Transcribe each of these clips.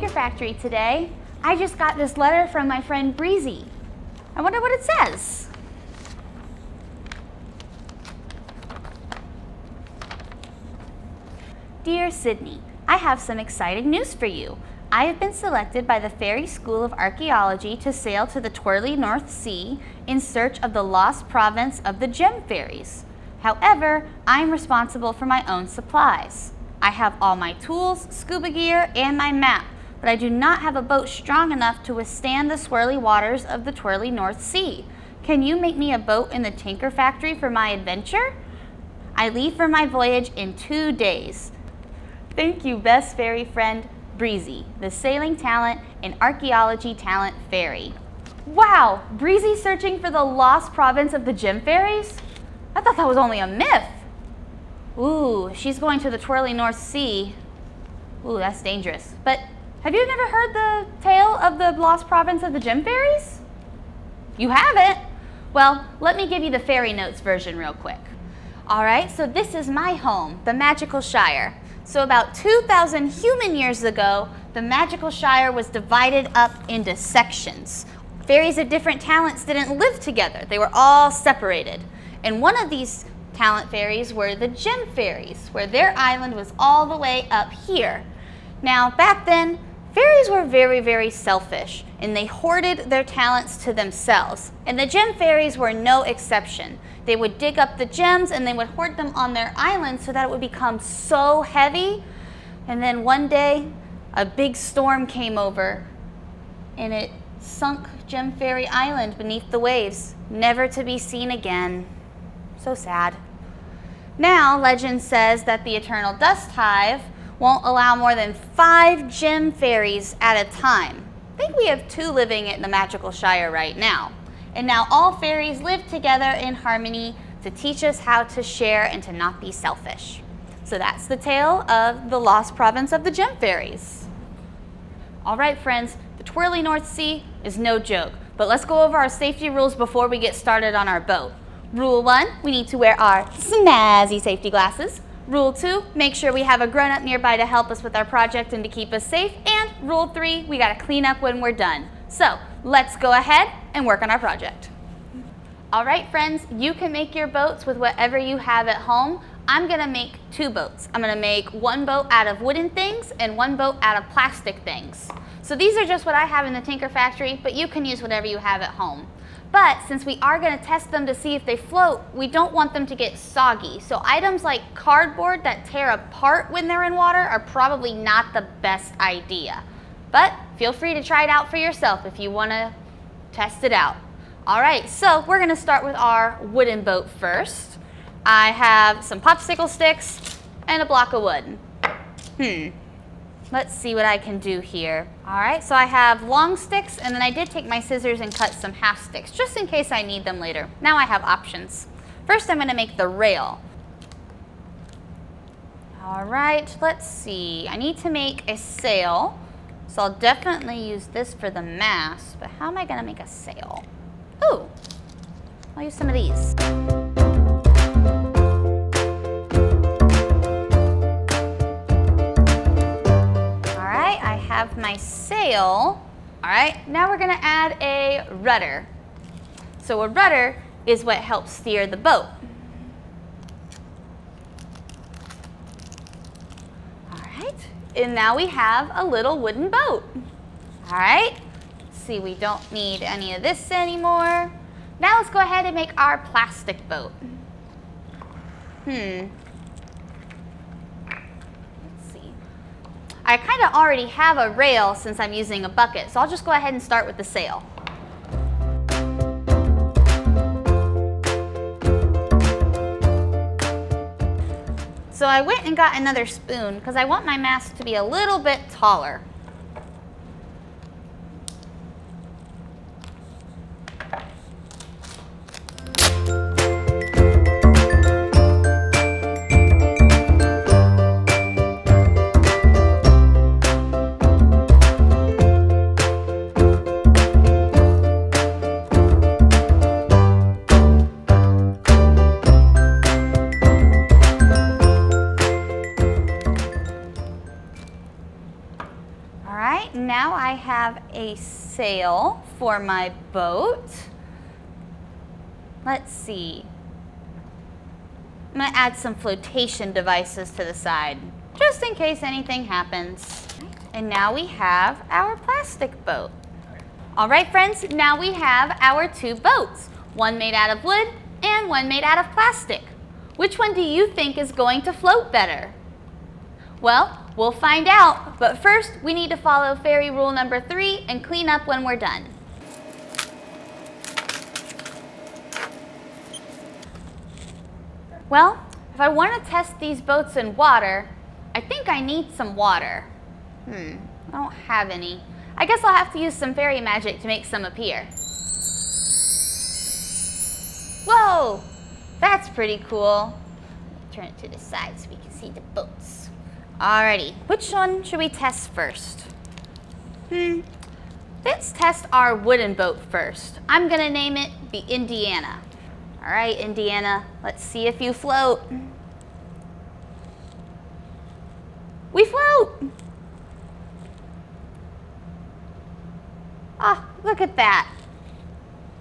Tinker Factory today. I just got this letter from my friend Breezy. I wonder what it says. Dear Sydney, I have some exciting news for you. I have been selected by the Fairy School of Archaeology to sail to the Twirly North Sea in search of the lost province of the Gem Fairies. However, I am responsible for my own supplies. I have all my tools, scuba gear, and my map, but I do not have a boat strong enough to withstand the swirly waters of the Twirly North Sea. Can you make me a boat in the Tinker Factory for my adventure? I leave for my voyage in 2 days. Thank you, best fairy friend, Breezy, the sailing talent and archaeology talent fairy. Wow, Breezy searching for the lost province of the Gem Fairies? I thought that was only a myth. Ooh, she's going to the Twirly North Sea. Ooh, that's dangerous. But have you never heard the tale of the lost province of the Gem Fairies? You haven't? Well, let me give you the Fairy Notes version real quick. All right, so this is my home, the Magical Shire. So about 2,000 human years ago, the Magical Shire was divided up into sections. Fairies of different talents didn't live together. They were all separated. And one of these talent fairies were the Gem Fairies, where their island was all the way up here. Now, back then, fairies were very, very selfish, and they hoarded their talents to themselves. And the Gem Fairies were no exception. They would dig up the gems and they would hoard them on their island so that it would become so heavy. And then one day, a big storm came over and it sunk Gem Fairy Island beneath the waves, never to be seen again. So sad. Now, legend says that the Eternal Dust Hive won't allow more than 5 Gem Fairies at a time. I think we have 2 living in the Magical Shire right now. And now all fairies live together in harmony to teach us how to share and to not be selfish. So that's the tale of the lost province of the Gem Fairies. All right, friends, the Twirly North Sea is no joke, but let's go over our safety rules before we get started on our boat. Rule 1, we need to wear our snazzy safety glasses. Rule 2, make sure we have a grown-up nearby to help us with our project and to keep us safe. And Rule 3, we gotta clean up when we're done. So let's go ahead and work on our project. All right, friends, you can make your boats with whatever you have at home. I'm gonna make 2 boats. I'm gonna make 1 boat out of wooden things and 1 boat out of plastic things. So these are just what I have in the Tinker Factory, but you can use whatever you have at home. But since we are gonna test them to see if they float, we don't want them to get soggy. So items like cardboard that tear apart when they're in water are probably not the best idea. But feel free to try it out for yourself if you wanna test it out. All right, so we're gonna start with our wooden boat first. I have some popsicle sticks and a block of wood. Let's see what I can do here. All right, so I have long sticks, and then I did take my scissors and cut some half sticks, just in case I need them later. Now I have options. First, I'm gonna make the rail. All right, let's see. I need to make a sail, so I'll definitely use this for the mast, but how am I gonna make a sail? Ooh, I'll use some of these. Have my sail. All right, now we're gonna add a rudder. So a rudder is what helps steer the boat. All right, and now we have a little wooden boat. All right, let's see, we don't need any of this anymore. Now let's go ahead and make our plastic boat. I kind of already have a rail since I'm using a bucket, so I'll just go ahead and start with the sail. So I went and got another spoon because I want my mast to be a little bit taller. have a sail for my boat. Let's see. I'm going to add some flotation devices to the side, just in case anything happens. And now we have our plastic boat. All right, friends, now we have our two boats, one made out of wood and one made out of plastic. Which one do you think is going to float better? Well, we'll find out, but first we need to follow fairy rule number 3 and clean up when we're done. Well, if I want to test these boats in water, I think I need some water. I don't have any. I guess I'll have to use some fairy magic to make some appear. Whoa, that's pretty cool. Turn it to the side so we can see the boats. Alrighty, which one should we test first? Let's test our wooden boat first. I'm gonna name it the Indiana. All right, Indiana, let's see if you float. We float! Ah, look at that.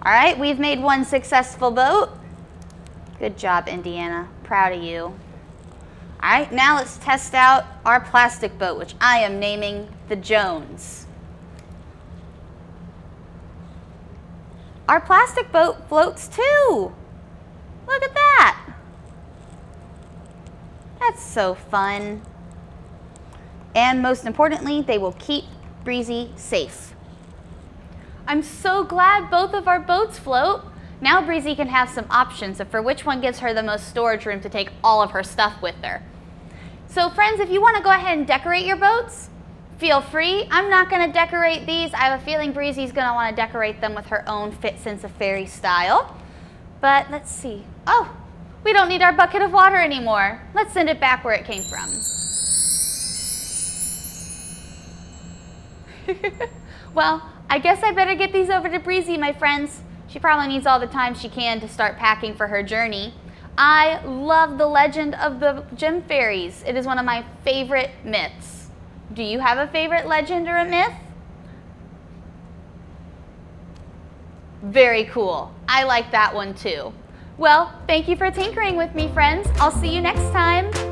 All right, we've made one successful boat. Good job, Indiana. Proud of you. All right, now let's test out our plastic boat, which I am naming the Jones. Our plastic boat floats too. Look at that. That's so fun. And most importantly, they will keep Breezy safe. I'm so glad both of our boats float. Now Breezy can have some options for which one gives her the most storage room to take all of her stuff with her. So friends, if you want to go ahead and decorate your boats, feel free. I'm not going to decorate these. I have a feeling Breezy's going to want to decorate them with her own fit sense of fairy style. But let's see. Oh, we don't need our bucket of water anymore. Let's send it back where it came from. Well, I guess I better get these over to Breezy, my friends. She probably needs all the time she can to start packing for her journey. I love the legend of the Gem Fairies. It is one of my favorite myths. Do you have a favorite legend or a myth? Very cool. I like that one too. Well, thank you for tinkering with me, friends. I'll see you next time.